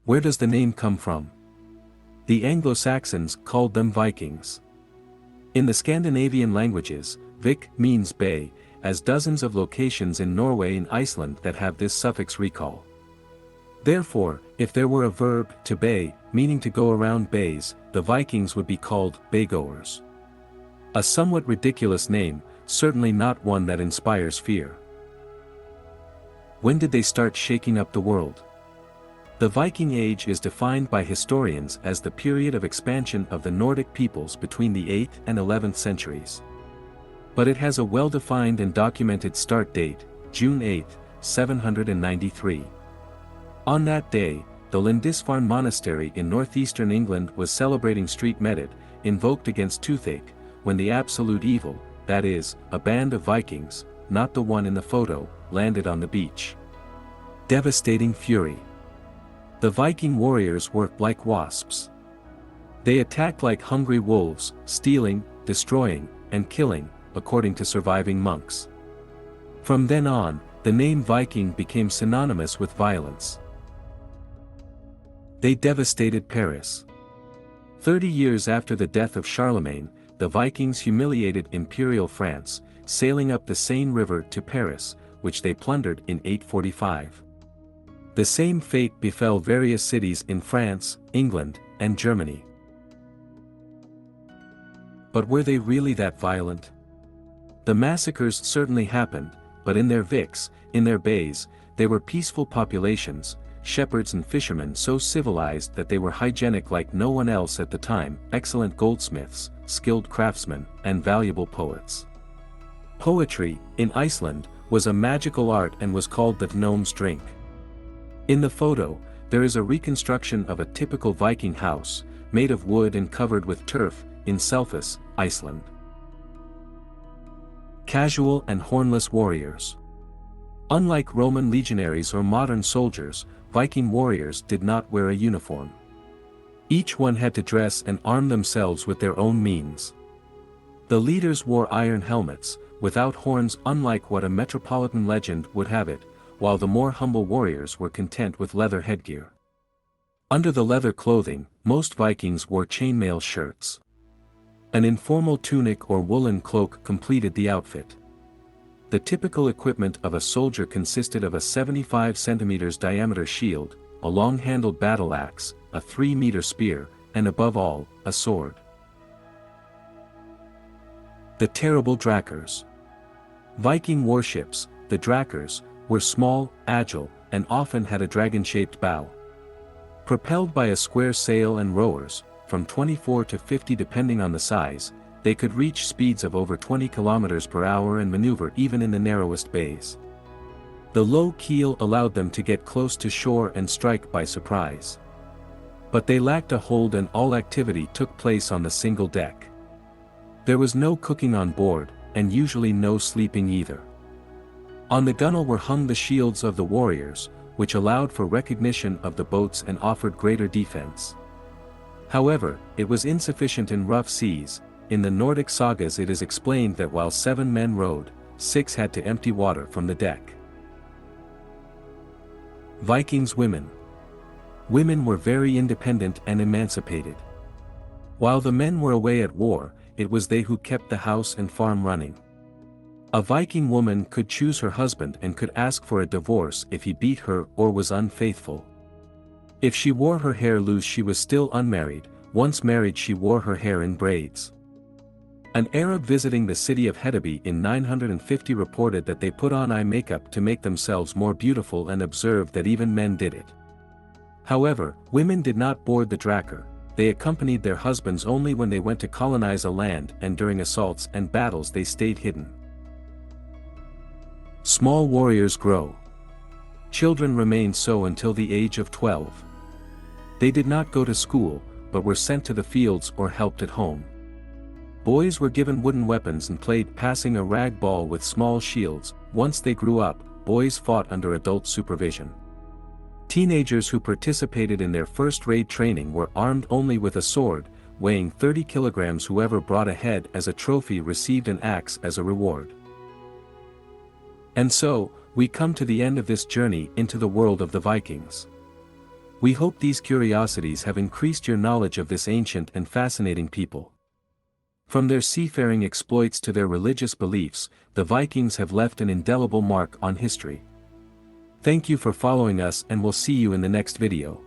Where does the name come from? The Anglo-Saxons called them Vikings. In the Scandinavian languages, Vik means bay, as dozens of locations in Norway and Iceland that have this suffix recall. Therefore, if there were a verb, to bay, meaning to go around bays, the Vikings would be called baygoers. A somewhat ridiculous name, certainly not one that inspires fear. When did they start shaking up the world? The Viking Age is defined by historians as the period of expansion of the Nordic peoples between the 8th and 11th centuries. But it has a well-defined and documented start date, June 8, 793. On that day, the Lindisfarne Monastery in northeastern England was celebrating Street Medit, invoked against toothache, when the absolute evil, that is, a band of Vikings, not the one in the photo, landed on the beach. Devastating fury. The Viking warriors were like wasps. They attacked like hungry wolves, stealing, destroying, and killing, according to surviving monks. From then on, the name Viking became synonymous with violence. They devastated Paris. 30 years after the death of Charlemagne, the Vikings humiliated imperial France, sailing up the Seine River to Paris, which they plundered in 845. The same fate befell various cities in France, England, and Germany. But were they really that violent? The massacres certainly happened, but in their viks, in their bays, they were peaceful populations, shepherds and fishermen so civilized that they were hygienic like no one else at the time, excellent goldsmiths, skilled craftsmen, and valuable poets. Poetry, in Iceland, was a magical art and was called the gnome's drink. In the photo, there is a reconstruction of a typical Viking house, made of wood and covered with turf, in Selfoss, Iceland. Casual and hornless warriors. Unlike Roman legionaries or modern soldiers, Viking warriors did not wear a uniform. Each one had to dress and arm themselves with their own means. The leaders wore iron helmets, without horns unlike what a metropolitan legend would have it, while the more humble warriors were content with leather headgear. Under the leather clothing, most Vikings wore chainmail shirts. An informal tunic or woolen cloak completed the outfit. The typical equipment of a soldier consisted of a 75 cm diameter shield, a long-handled battle axe, a 3-meter spear, and above all, a sword. The terrible drakers. Viking warships, the drakers, were small, agile, and often had a dragon-shaped bow. Propelled by a square sail and rowers, from 24 to 50 depending on the size, they could reach speeds of over 20 km per hour and maneuver even in the narrowest bays. The low keel allowed them to get close to shore and strike by surprise. But they lacked a hold and all activity took place on the single deck. There was no cooking on board, and usually no sleeping either. On the gunwale were hung the shields of the warriors, which allowed for recognition of the boats and offered greater defense. However, it was insufficient in rough seas. In the Nordic sagas it is explained that while 7 men rowed, 6 had to empty water from the deck. Vikings women. Women were very independent and emancipated. While the men were away at war, it was they who kept the house and farm running. A Viking woman could choose her husband and could ask for a divorce if he beat her or was unfaithful. If she wore her hair loose she was still unmarried, once married she wore her hair in braids. An Arab visiting the city of Hedeby in 950 reported that they put on eye makeup to make themselves more beautiful and observed that even men did it. However, women did not board the drakkar, they accompanied their husbands only when they went to colonize a land and during assaults and battles they stayed hidden. Small warriors grow. Children remained so until the age of 12. They did not go to school, but were sent to the fields or helped at home. Boys were given wooden weapons and played passing a rag ball with small shields. Once they grew up, boys fought under adult supervision. Teenagers who participated in their first raid training were armed only with a sword, weighing 30 kilograms. Whoever brought a head as a trophy received an axe as a reward. And so, we come to the end of this journey into the world of the Vikings. We hope these curiosities have increased your knowledge of this ancient and fascinating people. From their seafaring exploits to their religious beliefs, the Vikings have left an indelible mark on history. Thank you for following us, and we'll see you in the next video.